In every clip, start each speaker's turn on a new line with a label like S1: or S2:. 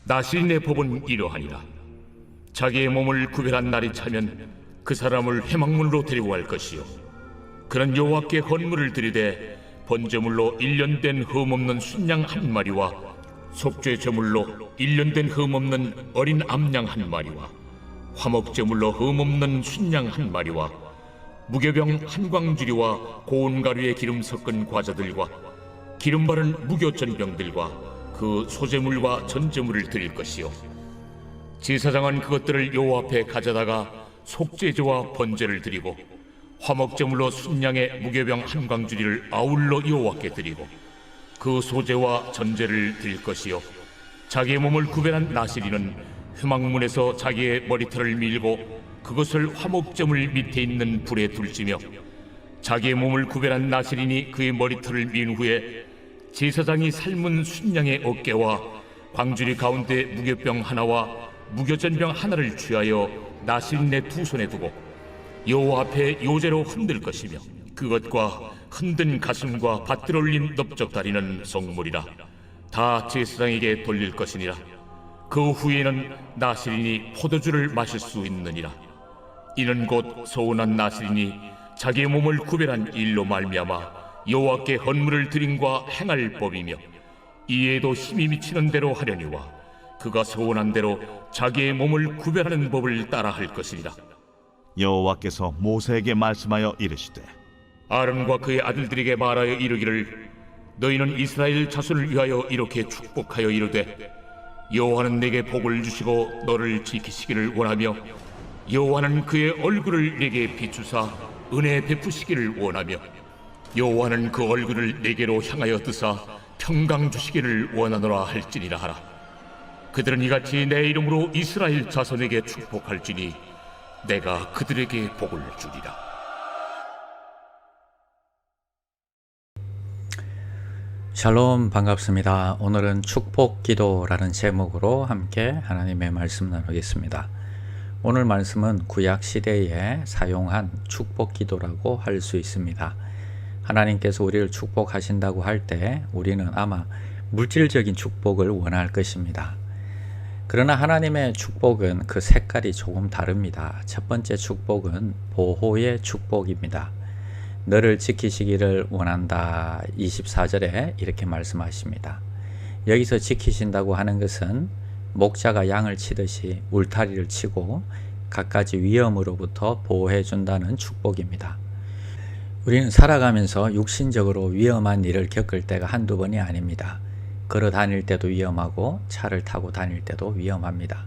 S1: 나실인의 법은 이러하니라. 자기의 몸을 구별한 날이 차면 그 사람을 회막문으로 데리고 갈 것이요, 그는 여호와께 헌물을 드리되 번제물로 1년 된 흠없는 순양 한 마리와 속죄 제물로 1년 된 흠없는 어린 암양 한 마리와 화목 제물로 흠없는 순양 한 마리와 무교병 한 광주리와 고운 가루에 기름 섞은 과자들과 기름 바른 무교전병들과 그 소제물과 전제물을 드릴 것이요, 제사장은 그것들을 여호와 앞에 가져다가 속죄제와 번제를 드리고 화목제물로 순양의 무교병 한 광주리를 아울러 여호와께 드리고 그 소제와 전제를 드릴 것이요, 자기의 몸을 구별한 나실인은 회막문에서 자기의 머리털을 밀고 그것을 화목제물 밑에 있는 불에 둘지며, 자기의 몸을 구별한 나실인이 그의 머리털을 민 후에 제사장이 삶은 순양의 어깨와 광주리 가운데 무교병 하나와 무교전병 하나를 취하여 나실인의 두 손에 두고 여호와 앞에 요제로 흔들 것이며, 그것과 흔든 가슴과 받들어 올린 넓적다리는 성물이라 다 제사장에게 돌릴 것이니라. 그 후에는 나실인이 포도주를 마실 수 있느니라. 이는 곧 서운한 나실인이 자기의 몸을 구별한 일로 말미암아 여호와께 헌물을 드림과 행할 법이며, 이에도 힘이 미치는 대로 하려니와 그가 서운한 대로 자기의 몸을 구별하는 법을 따라 할 것이니라.
S2: 여호와께서 모세에게 말씀하여 이르시되,
S1: 아론과 그의 아들들에게 말하여 이르기를, 너희는 이스라엘 자손을 위하여 이렇게 축복하여 이르되, 여호와는 내게 복을 주시고 너를 지키시기를 원하며, 여호와는 그의 얼굴을 내게 비추사 은혜 베푸시기를 원하며, 여호와는 그 얼굴을 내게로 향하여 드사 평강 주시기를 원하노라 할지니라 하라. 그들은 이같이 내 이름으로 이스라엘 자손에게 축복할지니 내가 그들에게 복을 주리라.
S3: 샬롬, 반갑습니다. 오늘은 축복기도라는 제목으로 함께 하나님의 말씀 나누겠습니다. 오늘 말씀은 구약 시대에 사용한 축복기도라고 할 수 있습니다. 하나님께서 우리를 축복하신다고 할 때 우리는 아마 물질적인 축복을 원할 것입니다. 그러나 하나님의 축복은 그 색깔이 조금 다릅니다. 첫 번째 축복은 보호의 축복입니다. 너를 지키시기를 원한다. 24절에 이렇게 말씀하십니다. 여기서 지키신다고 하는 것은 목자가 양을 치듯이 울타리를 치고 갖가지 위험으로부터 보호해 준다는 축복입니다. 우리는 살아가면서 육신적으로 위험한 일을 겪을 때가 한두 번이 아닙니다. 걸어 다닐 때도 위험하고 차를 타고 다닐 때도 위험합니다.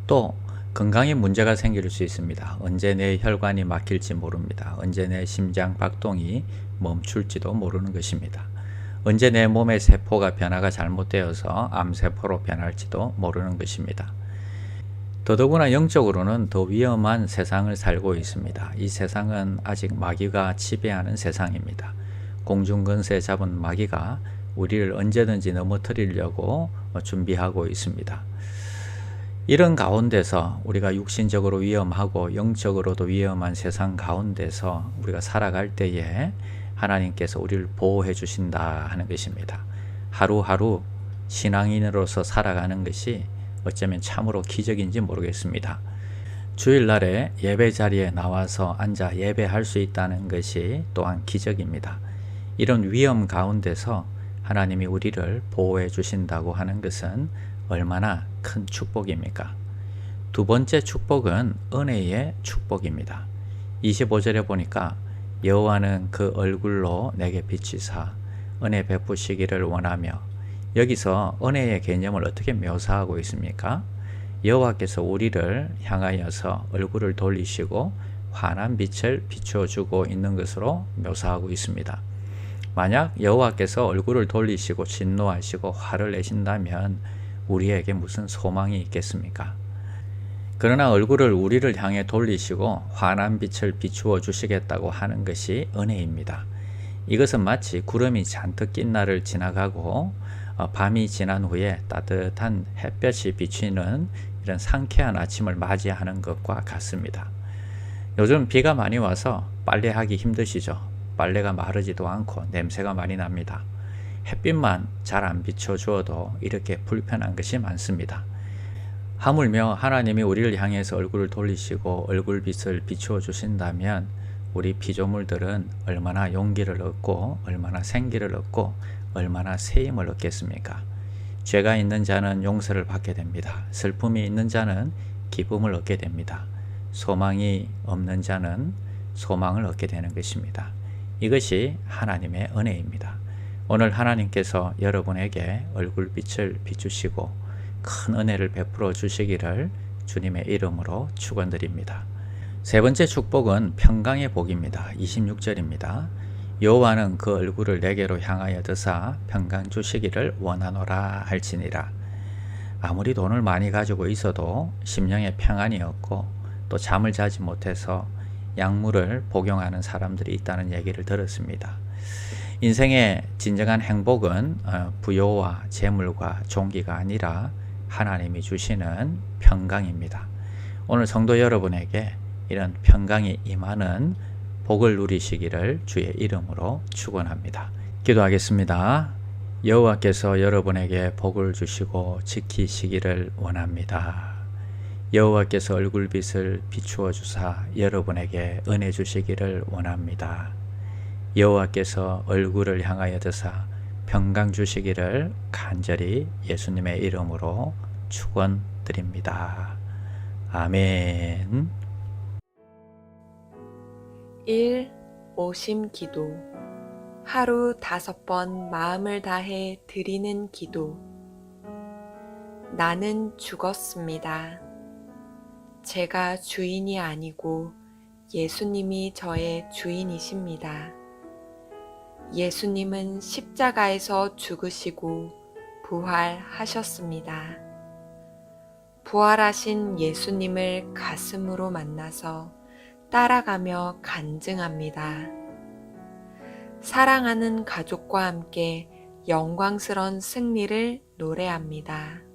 S3: 또 건강에 문제가 생길 수 있습니다. 언제 내 혈관이 막힐지 모릅니다. 언제 내 심장 박동이 멈출지도 모르는 것입니다. 언제 내 몸의 세포가 변화가 잘못되어서 암세포로 변할지도 모르는 것입니다. 더더구나 영적으로는 더 위험한 세상을 살고 있습니다. 이 세상은 아직 마귀가 지배하는 세상입니다. 공중근세 잡은 마귀가 우리를 언제든지 넘어뜨리려고 준비하고 있습니다. 이런 가운데서 우리가 육신적으로 위험하고 영적으로도 위험한 세상 가운데서 우리가 살아갈 때에 하나님께서 우리를 보호해 주신다 하는 것입니다. 하루하루 신앙인으로서 살아가는 것이 어쩌면 참으로 기적인지 모르겠습니다. 주일날에 예배 자리에 나와서 앉아 예배할 수 있다는 것이 또한 기적입니다. 이런 위험 가운데서 하나님이 우리를 보호해 주신다고 하는 것은 얼마나 큰 축복입니까? 두 번째 축복은 은혜의 축복입니다. 25절에 보니까 여호와는 그 얼굴로 내게 비치사 은혜 베푸시기를 원하며, 여기서 은혜의 개념을 어떻게 묘사하고 있습니까? 여호와께서 우리를 향하여서 얼굴을 돌리시고 환한 빛을 비추어 주고 있는 것으로 묘사하고 있습니다. 만약 여호와께서 얼굴을 돌리시고 진노하시고 화를 내신다면 우리에게 무슨 소망이 있겠습니까? 그러나 얼굴을 우리를 향해 돌리시고 환한 빛을 비추어 주시겠다고 하는 것이 은혜입니다. 이것은 마치 구름이 잔뜩 낀 날을 지나가고 밤이 지난 후에 따뜻한 햇볕이 비치는 이런 상쾌한 아침을 맞이하는 것과 같습니다. 요즘 비가 많이 와서 빨래하기 힘드시죠? 빨래가 마르지도 않고 냄새가 많이 납니다. 햇빛만 잘 안 비춰주어도 이렇게 불편한 것이 많습니다. 하물며 하나님이 우리를 향해서 얼굴을 돌리시고 얼굴빛을 비추어 주신다면 우리 피조물들은 얼마나 용기를 얻고 얼마나 생기를 얻고 얼마나 새 힘을 얻겠습니까? 죄가 있는 자는 용서를 받게 됩니다. 슬픔이 있는 자는 기쁨을 얻게 됩니다. 소망이 없는 자는 소망을 얻게 되는 것입니다. 이것이 하나님의 은혜입니다. 오늘 하나님께서 여러분에게 얼굴빛을 비추시고 큰 은혜를 베풀어 주시기를 주님의 이름으로 축원드립니다. 세 번째 축복은 평강의 복입니다. 26절입니다. 여호와는 그 얼굴을 내게로 향하여 드사 평강 주시기를 원하노라 할지니라. 아무리 돈을 많이 가지고 있어도 심령에 평안이 없고 또 잠을 자지 못해서 약물을 복용하는 사람들이 있다는 얘기를 들었습니다. 인생의 진정한 행복은 부요와 재물과 종기가 아니라 하나님이 주시는 평강입니다. 오늘 성도 여러분에게 이런 평강이 임하는 복을 누리시기를 주의 이름으로 축원합니다. 기도하겠습니다. 여호와께서 여러분에게 복을 주시고 지키시기를 원합니다. 여호와께서 얼굴빛을 비추어 주사 여러분에게 은혜 주시기를 원합니다. 여호와께서 얼굴을 향하여 드사 평강 주시기를 간절히 예수님의 이름으로 축원드립니다. 아멘.
S4: 1. 오심 기도. 하루 5번 마음을 다해 드리는 기도. 나는 죽었습니다. 제가 주인이 아니고 예수님이 저의 주인이십니다. 예수님은 십자가에서 죽으시고 부활하셨습니다. 부활하신 예수님을 가슴으로 만나서 따라가며 간증합니다. 사랑하는 가족과 함께 영광스러운 승리를 노래합니다.